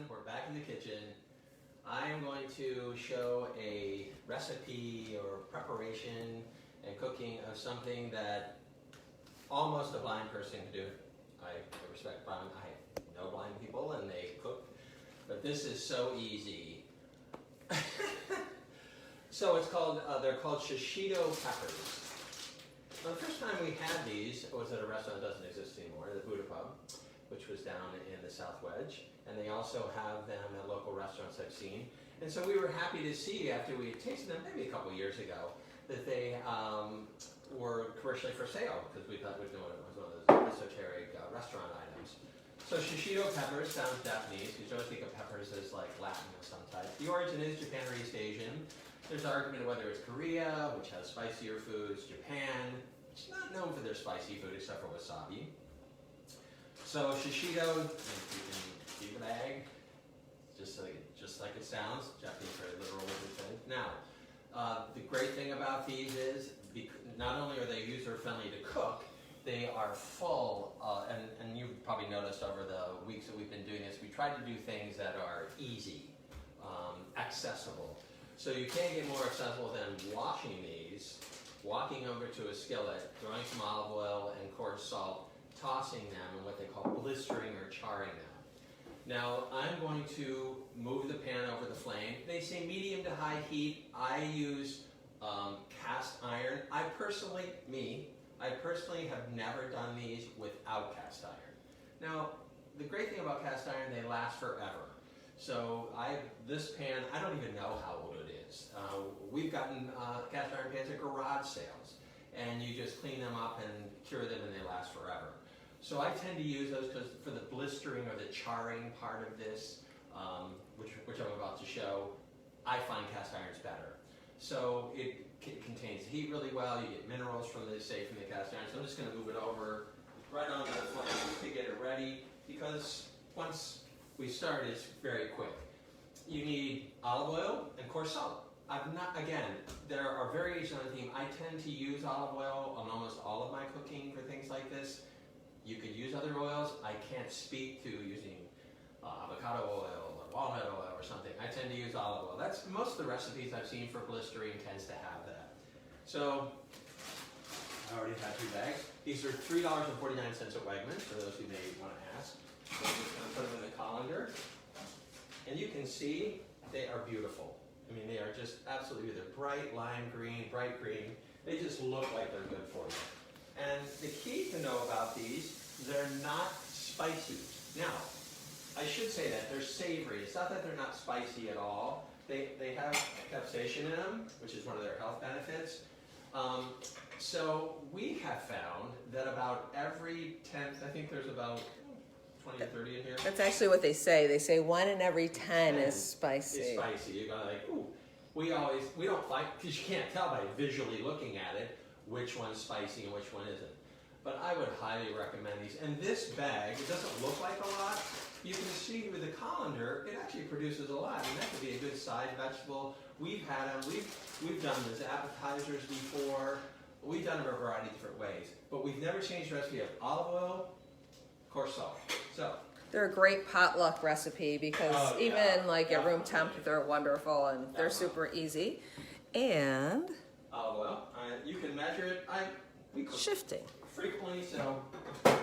We're back in the kitchen. I am going to show a recipe or preparation and cooking of something that almost a blind person can do. I respect blind. I know blind people and they cook, but this is so easy. So it's called, they're called shisito peppers. Now, the first time we had these was at a restaurant that doesn't exist anymore, the Buddha Pub, which was down in the South Wedge, and they also have them at local restaurants I've seen. And so we were happy to see, after we had tasted them maybe a couple years ago, that they were commercially for sale, because we thought it was one of those esoteric restaurant items. So shishito peppers sounds Japanese, because you always think of peppers as like Latin of some type. The origin is Japan or East Asian. There's an argument of whether it's Korea, which has spicier foods, Japan, which is not known for their spicy food except for wasabi. So shishito, you can see the bag, just like it sounds. Japanese are very literal with the thing. Now, the great thing about these is, not only are they user-friendly to cook, they are full, and you've probably noticed over the weeks that we've been doing this, we try to do things that are easy, accessible. So you can't get more accessible than washing these, walking over to a skillet, throwing some olive oil and coarse salt, tossing them in what they call blistering or charring them. Now I'm going to move the pan over the flame. They say medium to high heat. I use cast iron. I personally have never done these without cast iron. Now the great thing about cast iron, they last forever. So this pan, I don't even know how old it is. We've gotten cast iron pans at garage sales, and you just clean them up and cure them and they last forever. So I tend to use those because for the blistering or the charring part of this, which I'm about to show, I find cast irons better. So it contains heat really well. You get minerals from the cast iron. So I'm just going to move it over right onto the flame to get it ready, because once we start, it's very quick. You need olive oil and coarse salt. Again, there are variations on the theme. I tend to use olive oil on almost all of my cooking for things like this. You could use other oils. I can't speak to using avocado oil or walnut oil or something. I tend to use olive oil. That's most of the recipes I've seen for blistering tends to have that. So I already have 2 bags. These are $3.49 at Wegmans, for those who may want to ask. So I'm just going to put them in the colander. And you can see they are beautiful. I mean, they are just absolutely, they're bright lime green, bright green. They just look like they're good for you. And the key to know about these, they're not spicy. Now, I should say that they're savory. It's not that they're not spicy at all. They have capsaicin in them, which is one of their health benefits. So we have found that about every 10th, I think there's about 20 or 30 in here. That's actually what they say. They say 1 in every 10 is spicy. It's spicy. You're going like, ooh. We don't like, because you can't tell by visually looking at it which one's spicy and which one isn't. But I would highly recommend these. And this bag, it doesn't look like a lot. You can see with the colander, it actually produces a lot. And that could be a good side vegetable. We've had them. We've done them as appetizers before. We've done them a variety of different ways. But we've never changed the recipe of olive oil, coarse salt. So they're a great potluck recipe because even like at room temp, they're wonderful and they're super easy. And olive oil. You can measure it. We cook shifting frequently, so and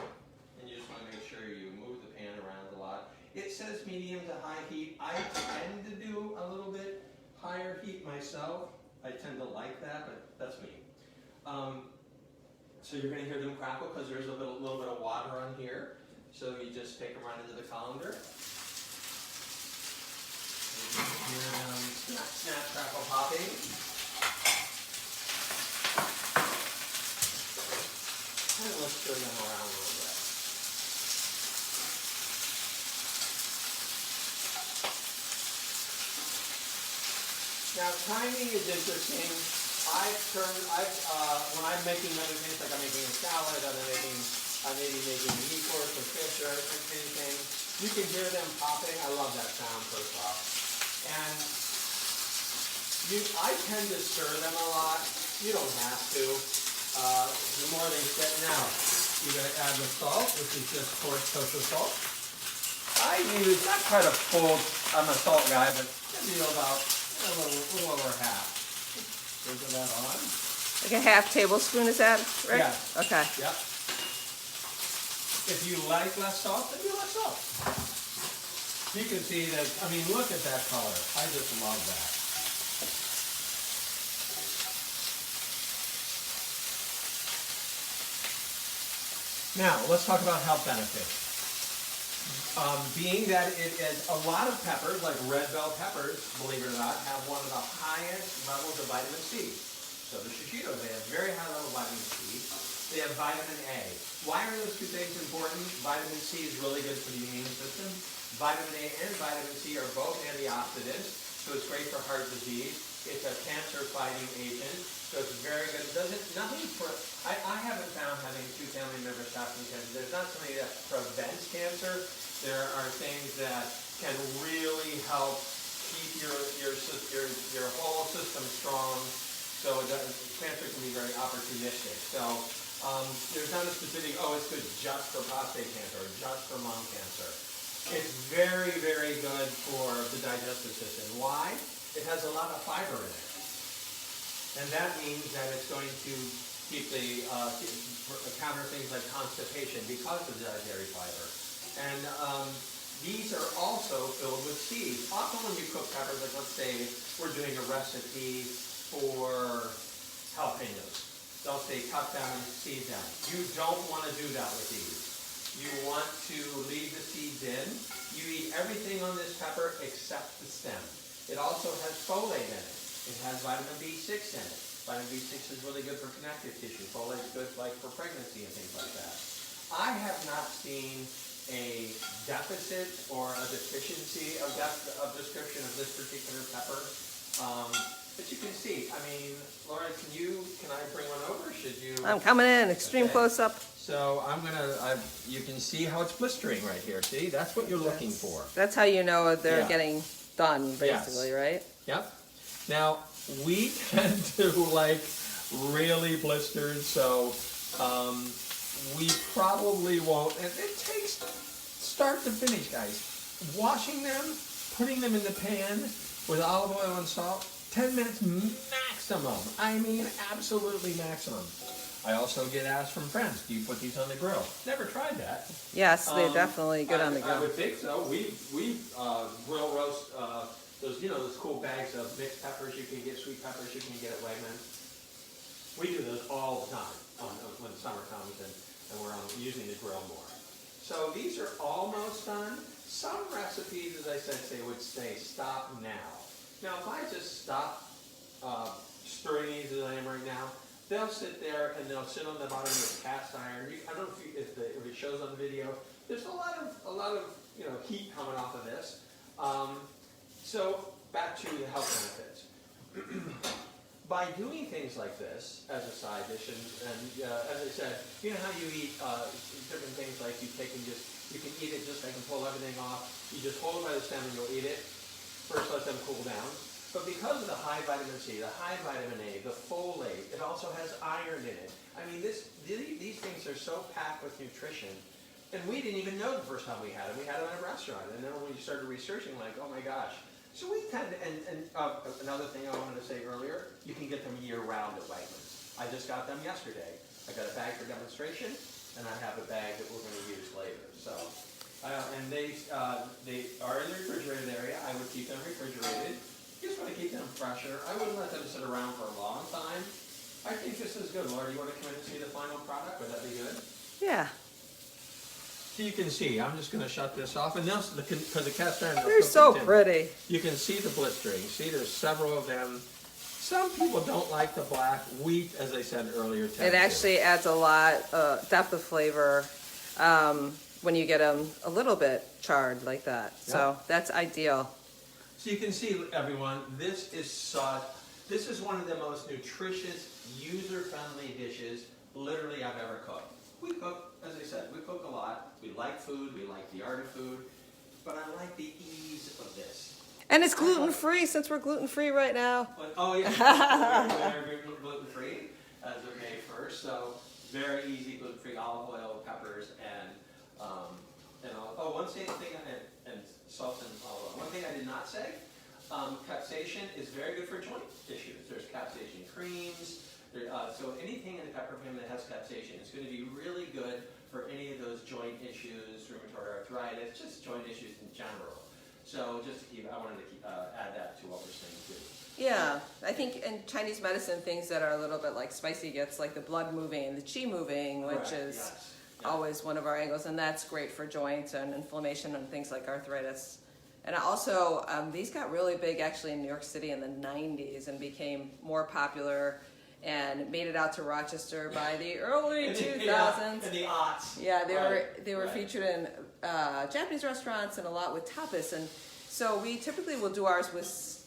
you just want to make sure you move the pan around a lot. It says medium to high heat. I tend to do a little bit higher heat myself. I tend to like that, but that's me. So you're going to hear them crackle because there's a little bit of water on here. So you just take them right into the colander. And you can hear them snap, snap, crackle, popping. And let's turn them around a little bit. Now timing is interesting. When I'm making other things, like I'm making a salad, I may be making a meat course or fish or anything, you can hear them popping. I love that sound, first off. And I tend to stir them a lot. You don't have to. The more they sit now, you're going to add the salt, which is just coarse kosher salt. not quite a full, I'm a salt guy, but maybe about a little over half. Is that on? Like a half tablespoon, is that right? Yeah. Okay. Yep. If you like less salt, then do less salt. You can see that, I mean, look at that color. I just love that. Now, let's talk about health benefits. Being that it is a lot of peppers, like red bell peppers, believe it or not, have one of the highest levels of vitamin C. So the shishitos, they have very high level of vitamin C. They have vitamin A. Why are those two things important? Vitamin C is really good for the immune system. Vitamin A and vitamin C are both antioxidants, so it's great for heart disease. It's a cancer-fighting agent, so it's very good. I haven't found having two family members suffering cancer. There's not something that prevents cancer. There are things that can really help keep your whole system strong. So cancer can be very opportunistic. So there's not a specific, it's good just for prostate cancer or just for lung cancer. It's very, very good for the digestive system. Why? It has a lot of fiber in it. And that means that it's going to keep counter things like constipation because of the dietary fiber. And these are also filled with seeds. Often when you cook peppers, like let's say we're doing a recipe for jalapenos, they'll say cut them and seed them. You don't want to do that with these. You want to leave the seeds in. You eat everything on this pepper except the stem. It also has folate in it. It has vitamin B6 in it. Vitamin B6 is really good for connective tissue. Folate is good like for pregnancy and things like that. I have not seen a deficit or a deficiency of description of this particular pepper. But you can see, I mean, Laura, can I bring one over? Should you? I'm coming in, extreme close up. So you can see how it's blistering right here. See, that's what you're looking for. That's how you know they're getting done, basically, right? Yep. Now, we tend to like really blistered, so we probably won't. And it takes start to finish, guys. Washing them, putting them in the pan with olive oil and salt, 10 minutes maximum. I mean, absolutely maximum. I also get asked from friends, do you put these on the grill? Never tried that. Yes, they're definitely good on the grill. I would think so. We grill roast those cool bags of mixed peppers. You can get sweet peppers. You can get at Wegmans. We do those all the time when summer comes and we're using the grill more. So these are almost done. Some recipes, as I said, would say stop now. Now, if I just stop stirring these as I am right now, they'll sit there and they'll sit on the bottom of the cast iron. I don't know if it shows on the video. There's a lot of heat coming off of this. So back to the health benefits. By doing things like this as a side dish, and as I said, you know how you eat different things like you can eat it just like you can pull everything off. You just hold it by the stem and you'll eat it. First let them cool down. But because of the high vitamin C, the high vitamin A, the folate, it also has iron in it. I mean, these things are so packed with nutrition. And we didn't even know the first time we had them. We had them at a restaurant. And then when we started researching, like, oh my gosh. So we tend to, and another thing I wanted to say earlier, you can get them year-round at Wegmans. I just got them yesterday. I got a bag for demonstration, and I have a bag that we're going to use later. So, and they are in the refrigerated area. I would keep them refrigerated. You just want to keep them fresher. I wouldn't let them sit around for a long time. I think this is good. Laura, do you want to come in and see the final product? Would that be good? Yeah. So you can see, I'm just going to shut this off, and because the cast iron. They're so pretty. You can see the blistering. See, there's several of them. Some people don't like the black. Wheat, as I said earlier, it actually adds a lot depth of flavor when you get them a little bit charred like that. Yep. So that's ideal. So you can see, everyone, this is one of the most nutritious, user-friendly dishes literally I've ever cooked. We cook, as I said, we cook a lot. We like food. We like the art of food. But I like the ease of this. And it's gluten-free, since we're gluten-free right now. Oh, yeah. We're gluten-free as of May 1st. So very easy gluten-free olive oil, peppers, and one thing not safe. Capsaicin is very good for joint issues. There's capsaicin creams. So anything in the pepper family that has capsaicin is going to be really good for any of those joint issues, rheumatoid arthritis, just joint issues in general. So just to keep, I wanted to add that to what we're saying too. Yeah, I think in Chinese medicine, things that are a little bit like spicy gets like the blood moving, the qi moving, which Correct, is yes. Yeah. always one of our angles, and that's great for joints and inflammation and things like arthritis. And also, these got really big actually in New York City in the 90s and became more popular and made it out to Rochester by the early 2000s. In the aughts. Yeah, they were right. featured in Japanese restaurants and a lot with tapas. And so we typically will do ours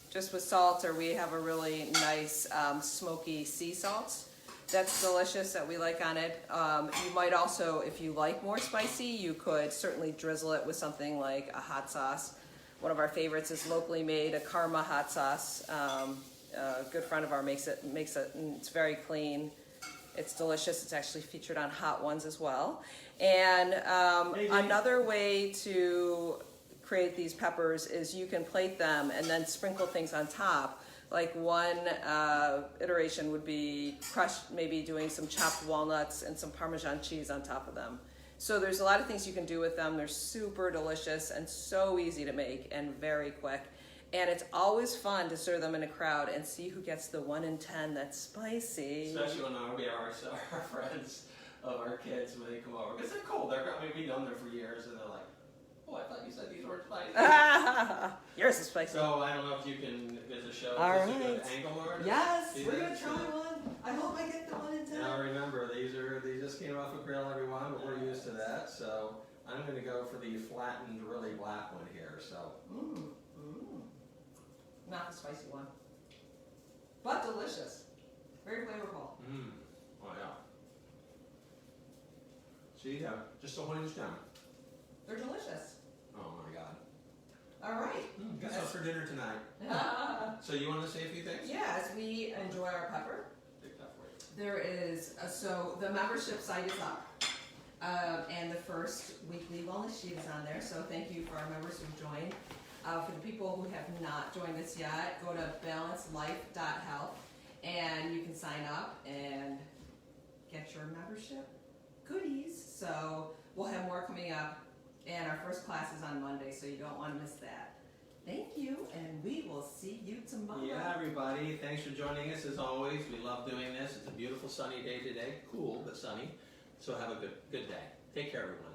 just with salt, or we have a really nice smoky sea salt that's delicious that we like on it. You might also, if you like more spicy, you could certainly drizzle it with something like a hot sauce. One of our favorites is locally made, a Karma hot sauce. A good friend of ours makes it, and it's very clean. It's delicious. It's actually featured on Hot Ones as well. And another way to create these peppers is you can plate them and then sprinkle things on top. Like one iteration would be crushed, maybe doing some chopped walnuts and some Parmesan cheese on top of them. So there's a lot of things you can do with them. They're super delicious and so easy to make and very quick. And it's always fun to serve them in a crowd and see who gets the 1 in 10 that's spicy. Especially when we are our friends of our kids when they come over. Because they're cool. We've known them for years and they're like, oh, I thought you said these weren't spicy. Yours is spicy. So I don't know if you can, there's a show, All is right. a good angle or Yes, see we're that? going to try one. I hope I get the 1 in 10. Now remember, they just came off a grill, everyone, but we're used to that. So I'm going to go for the flattened, really black one here. So. Not the spicy one, but delicious. Very flavorful. Oh yeah. See, just a 1 inch down. They're delicious. Oh my God. All right. Guess what's for dinner tonight? So you want to say a few things? Yeah, as we enjoy our pepper, Take that for you. there is, so the membership site is up. And the first weekly wellness sheet is on there, so thank you for our members who've joined. For the people who have not joined us yet, go to balancelife.health and you can sign up and get your membership goodies. So we'll have more coming up, and our first class is on Monday, so you don't want to miss that. Thank you, and we will see you tomorrow. Yeah, everybody, thanks for joining us as always. We love doing this. It's a beautiful sunny day today. Cool, but sunny. So have a good day. Take care, everyone.